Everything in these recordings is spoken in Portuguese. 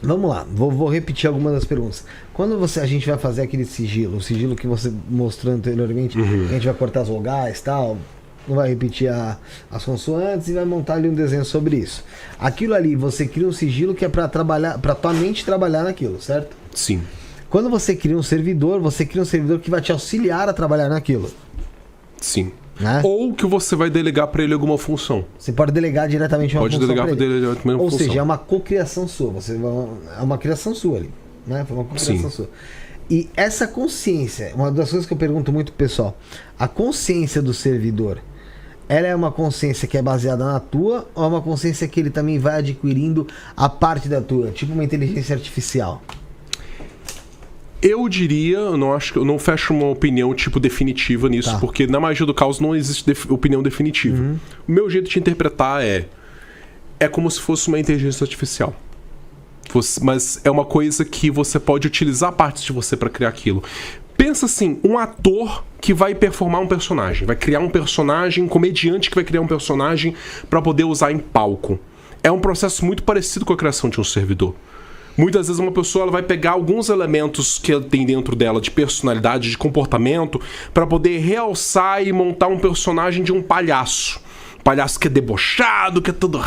Vamos lá, vou repetir algumas das perguntas. Quando a gente vai fazer aquele sigilo, o sigilo que você mostrou anteriormente, a gente vai cortar as vogais e tal, não vai repetir as consoantes e vai montar ali um desenho sobre isso. Aquilo ali, você cria um sigilo que é para trabalhar, para tua mente trabalhar naquilo, certo? Sim. Quando você cria um servidor que vai te auxiliar a trabalhar naquilo. Sim. Né? Ou que você vai delegar para ele alguma função. Você pode delegar diretamente uma função. Pode delegar para ele uma Ou função. seja, é uma cocriação sua. É uma criação sua ali. Né? Foi uma cocriação sua. E essa consciência, uma das coisas que eu pergunto muito pro pessoal, a consciência do servidor, ela é uma consciência que é baseada na tua ou é uma consciência que ele também vai adquirindo a parte da tua, tipo uma inteligência artificial? Eu diria, eu não fecho uma opinião tipo definitiva nisso, porque na magia do caos não existe opinião definitiva. O meu jeito de interpretar é como se fosse uma inteligência artificial. Mas é uma coisa que você pode utilizar partes de você para criar aquilo. Pensa assim, um ator que vai performar um personagem, vai criar um personagem, um comediante que vai criar um personagem para poder usar em palco. É um processo muito parecido com a criação de um servidor. Muitas vezes uma pessoa ela vai pegar alguns elementos que ela tem dentro dela de personalidade, de comportamento, para poder realçar e montar um personagem de um palhaço. Palhaço que é debochado, que é todo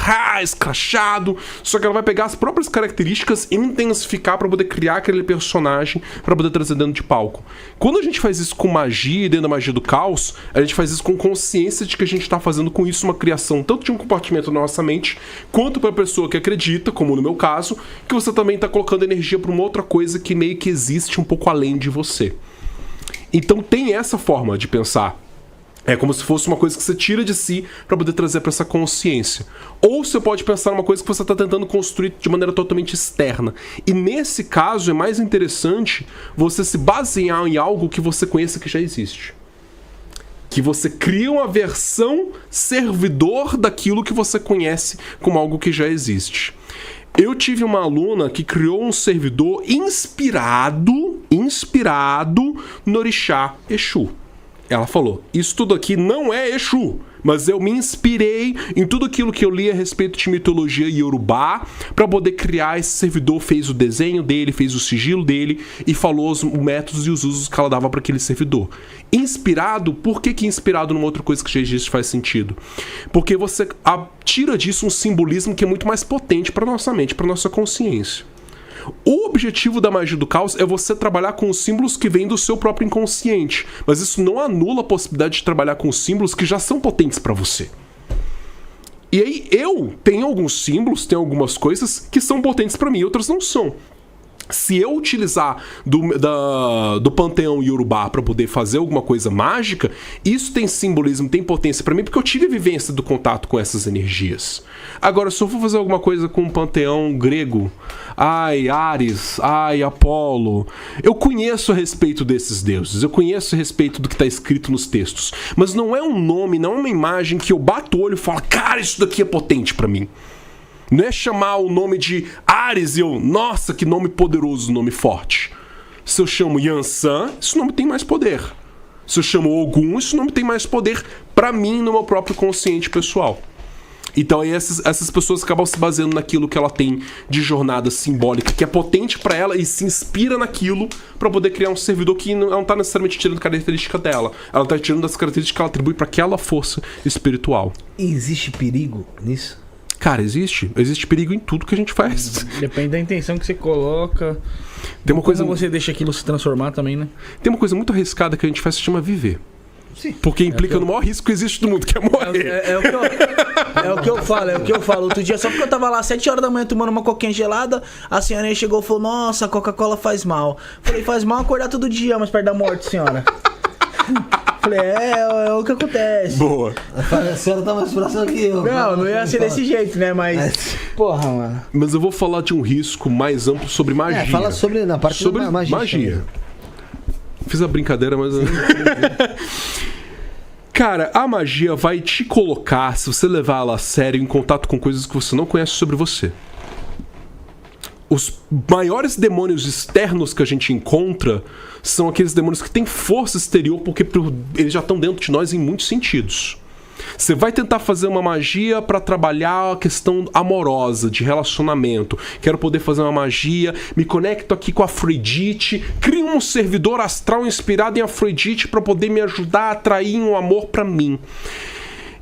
escrachado. Só que ela vai pegar as próprias características e intensificar para poder criar aquele personagem, para poder trazer dentro de palco. Quando a gente faz isso com magia, dentro da magia do caos, a gente faz isso com consciência de que a gente está fazendo com isso uma criação tanto de um compartimento na nossa mente, quanto para a pessoa que acredita, como no meu caso, que você também está colocando energia para uma outra coisa que meio que existe um pouco além de você. Então tem essa forma de pensar. É como se fosse uma coisa que você tira de si para poder trazer para essa consciência. Ou você pode pensar numa coisa que você está tentando construir de maneira totalmente externa. E nesse caso é mais interessante você se basear em algo que você conheça que já existe. Que você cria uma versão servidor daquilo que você conhece como algo que já existe. Eu tive uma aluna que criou um servidor inspirado no orixá Exu. Ela falou, isso tudo aqui não é Exu, mas eu me inspirei em tudo aquilo que eu li a respeito de mitologia iorubá para poder criar esse servidor, fez o desenho dele, fez o sigilo dele e falou os métodos e os usos que ela dava para aquele servidor. Inspirado, por que inspirado numa outra coisa que já existe faz sentido? Porque você tira disso um simbolismo que é muito mais potente para nossa mente, para nossa consciência. O objetivo da magia do caos é você trabalhar com os símbolos que vêm do seu próprio inconsciente, mas isso não anula a possibilidade de trabalhar com símbolos que já são potentes para você. E aí eu tenho alguns símbolos, tenho algumas coisas que são potentes para mim, outras não são. Se eu utilizar do panteão iorubá para poder fazer alguma coisa mágica, isso tem simbolismo, tem potência para mim, porque eu tive a vivência do contato com essas energias. Agora, se eu for fazer alguma coisa com o panteão grego, Ares, Apolo, eu conheço a respeito desses deuses, eu conheço a respeito do que está escrito nos textos, mas não é um nome, não é uma imagem que eu bato o olho e falo, cara, isso daqui é potente para mim. Não é chamar o nome de Ares e eu, nossa, que nome poderoso, nome forte. Se eu chamo Yansan, esse nome tem mais poder. Se eu chamo Ogum, esse nome tem mais poder pra mim no meu próprio consciente pessoal. Então aí essas pessoas acabam se baseando naquilo que ela tem de jornada simbólica, que é potente pra ela e se inspira naquilo pra poder criar um servidor que não tá necessariamente tirando característica dela. Ela tá tirando das características que ela atribui pra aquela força espiritual. E existe perigo nisso? Cara, existe perigo em tudo que a gente faz. Depende da intenção que você coloca. Tem uma coisa... Como você deixa aquilo se transformar também, né? Tem uma coisa muito arriscada que a gente faz que se chama viver. Sim. Porque implica no maior risco que existe do mundo, que é morrer. É o que eu falo. Outro dia, só porque eu tava lá às 7 horas da manhã tomando uma coquinha gelada, a senhora chegou e falou, nossa, a Coca-Cola faz mal. Falei, faz mal acordar todo dia, mas perto da morte, senhora. Falei, é o que acontece. Boa. A senhora tá mais próxima que eu. Não ia ser desse jeito, né? Mas. Porra, mano. Mas eu vou falar de um risco mais amplo sobre magia. Fala sobre na parte sobre da magia. Fiz a brincadeira, mas... Cara, a magia vai te colocar, se você levar ela a sério, em contato com coisas que você não conhece sobre você. Os maiores demônios externos que a gente encontra são aqueles demônios que têm força exterior, porque eles já estão dentro de nós em muitos sentidos. Você vai tentar fazer uma magia pra trabalhar a questão amorosa, de relacionamento. Quero poder fazer uma magia, me conecto aqui com a Afrodite, crio um servidor astral inspirado em Afrodite pra poder me ajudar a atrair um amor pra mim.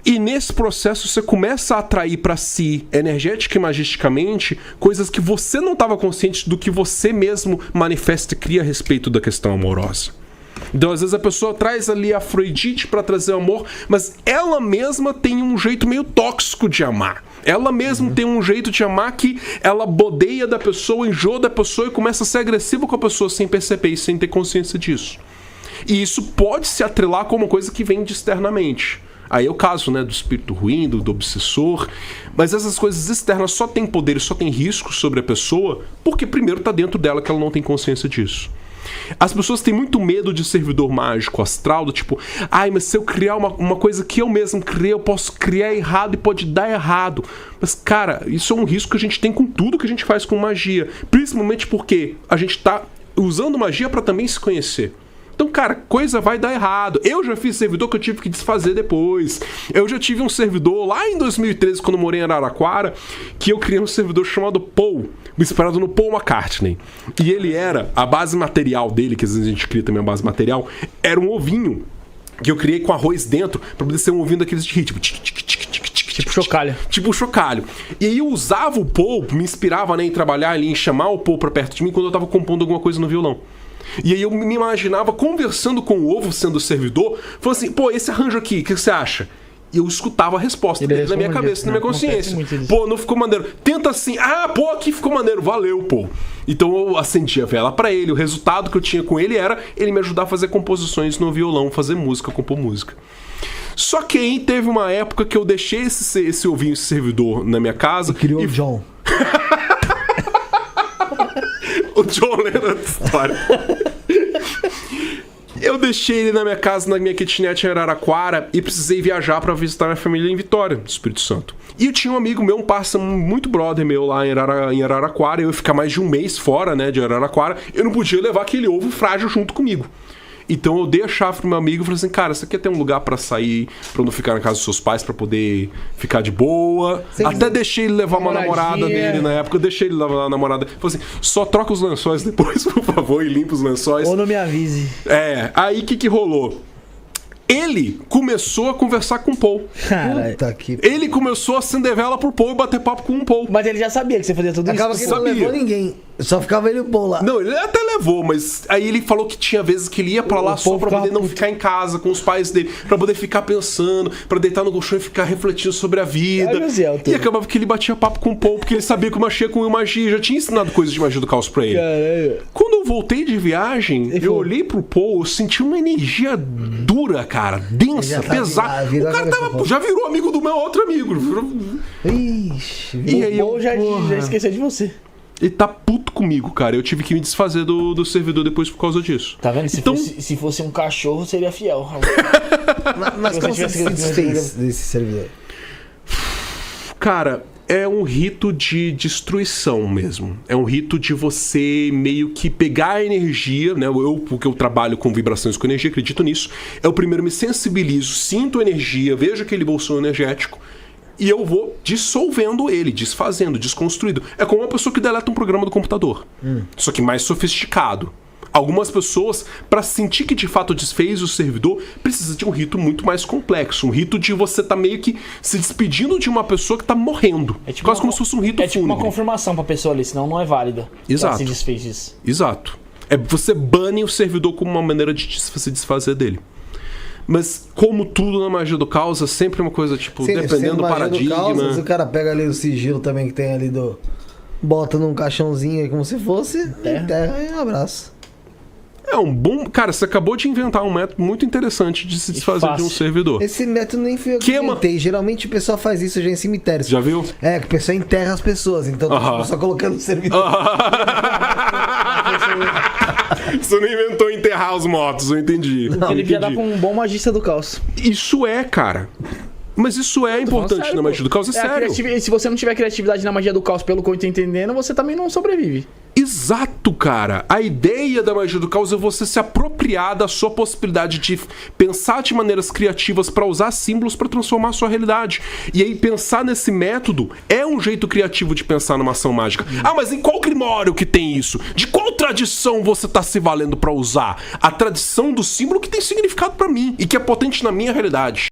E nesse processo você começa a atrair pra si, energética e magisticamente, coisas que você não estava consciente do que você mesmo manifesta e cria a respeito da questão amorosa. Então, às vezes, a pessoa traz ali a Afrodite pra trazer amor, mas ela mesma tem um jeito meio tóxico de amar. Ela mesma tem um jeito de amar que ela bodeia da pessoa, enjoa da pessoa e começa a ser agressiva com a pessoa sem perceber e sem ter consciência disso. E isso pode se atrelar com uma coisa que vem de externamente. Aí é o caso, né, do espírito ruim, do obsessor. Mas essas coisas externas só têm poder e só têm risco sobre a pessoa porque primeiro tá dentro dela que ela não tem consciência disso. As pessoas têm muito medo de servidor mágico astral, do tipo, ai, mas se eu criar uma coisa que eu mesmo criei, eu posso criar errado e pode dar errado. Mas, cara, isso é um risco que a gente tem com tudo que a gente faz com magia. Principalmente porque a gente tá usando magia pra também se conhecer. Então, cara, coisa vai dar errado. Eu já fiz servidor que eu tive que desfazer depois. Eu já tive um servidor lá em 2013, quando eu morei em Araraquara, que eu criei um servidor chamado Paul, inspirado no Paul McCartney. E ele era, a base material dele, que às vezes a gente cria também a base material, era um ovinho que eu criei com arroz dentro, pra poder ser um ovinho daqueles de ritmo. Tipo chocalho. Tipo chocalho. E aí eu usava o Paul, me inspirava, né, em trabalhar ali, em chamar o Paul pra perto de mim quando eu tava compondo alguma coisa no violão. E aí eu me imaginava conversando com o ovo, sendo servidor, falando assim, pô, esse arranjo aqui, o que você acha? E eu escutava a resposta dele na minha cabeça, na minha consciência. Pô, não ficou maneiro. Tenta assim, pô, aqui ficou maneiro, valeu, pô. Então eu acendi a vela pra ele, o resultado que eu tinha com ele era ele me ajudar a fazer composições no violão, fazer música, compor música. Só que aí teve uma época que eu deixei esse ovinho, esse servidor na minha casa. E criou o John. O John Lennon da história. Eu deixei ele na minha casa, na minha kitnet em Araraquara, e precisei viajar pra visitar minha família em Vitória, do Espírito Santo. E eu tinha um amigo meu, um parceiro muito brother meu lá em Araraquara. Eu ia ficar mais de um mês fora, né, de Araraquara. Eu não podia levar aquele ovo frágil junto comigo. Então eu dei a chave pro meu amigo e falei assim, cara, você quer ter um lugar pra sair, pra não ficar na casa dos seus pais, pra poder ficar de boa? Até deixei ele levar uma namorada dele na época, eu deixei ele levar uma namorada. Falei assim, só troca os lençóis depois, por favor, e limpa os lençóis. Ou não me avise. Aí o que rolou? Ele começou a conversar com o Paul. Ele começou a acender vela pro Paul e bater papo com o Paul. Mas ele já sabia que você fazia tudo Acaba isso? Acaba que não levou ninguém. Só ficava ele e o Paul lá. Não, ele até levou, mas aí ele falou que tinha vezes que ele ia pra lá só pra poder não ficar em casa com os pais dele, pra poder ficar pensando, pra deitar no colchão e ficar refletindo sobre a vida. E acabava que ele batia papo com o Paul, porque ele sabia que eu mexia com magia, já tinha ensinado coisas de magia do caos pra ele. Caralho. Quando eu voltei de viagem, eu olhei pro Paul, eu senti uma energia dura, cara, densa, pesada. O cara já virou amigo do meu outro amigo. Ixi, e aí eu já esqueci de você. Ele tá puto comigo, cara. Eu tive que me desfazer do servidor depois por causa disso. Tá vendo? Se fosse um cachorro, seria fiel. Mas como você se desfez desse servidor? Cara, é um rito de destruição mesmo. É um rito de você meio que pegar a energia, né? Porque eu trabalho com vibrações com energia, acredito nisso. Eu primeiro me sensibilizo, sinto energia, vejo aquele bolsão energético. E eu vou dissolvendo ele, desfazendo, desconstruindo. É como uma pessoa que deleta um programa do computador. Só que mais sofisticado. Algumas pessoas, pra sentir que de fato desfez o servidor, precisa de um rito muito mais complexo. Um rito de você tá meio que se despedindo de uma pessoa que tá morrendo. É tipo quase como se fosse um rito tipo uma confirmação pra pessoa ali, senão não é válida. Exato. Se desfez disso. Exato. Você bane o servidor como uma maneira de se desfazer dele. Mas, como tudo na magia do caos, é sempre uma coisa, tipo, dependendo do paradigma. Caos, o cara pega ali o sigilo também que tem ali do. Bota num caixãozinho aí como se fosse, enterra e um abraço. É um bom. Cara, você acabou de inventar um método muito interessante de se desfazer de um servidor. Esse método nem foi eu que inventei. Geralmente o pessoal faz isso já em cemitérios. Já viu? É, que o pessoal enterra as pessoas. Então, só colocando o servidor. Você não inventou enterrar os mortos, eu entendi. Não, ele devia dar pra um bom magista do caos. Isso é, cara. Mas isso é importante sério, na magia do caos, é sério. Se você não tiver criatividade na magia do caos, pelo que eu tô entendendo, você também não sobrevive. Exato, cara. A ideia da magia do caos é você se apropriar da sua possibilidade de pensar de maneiras criativas para usar símbolos para transformar a sua realidade. E aí pensar nesse método é um jeito criativo de pensar numa ação mágica. Ah, mas em qual grimório que tem isso? De qual tradição você tá se valendo para usar? A tradição do símbolo que tem significado para mim e que é potente na minha realidade.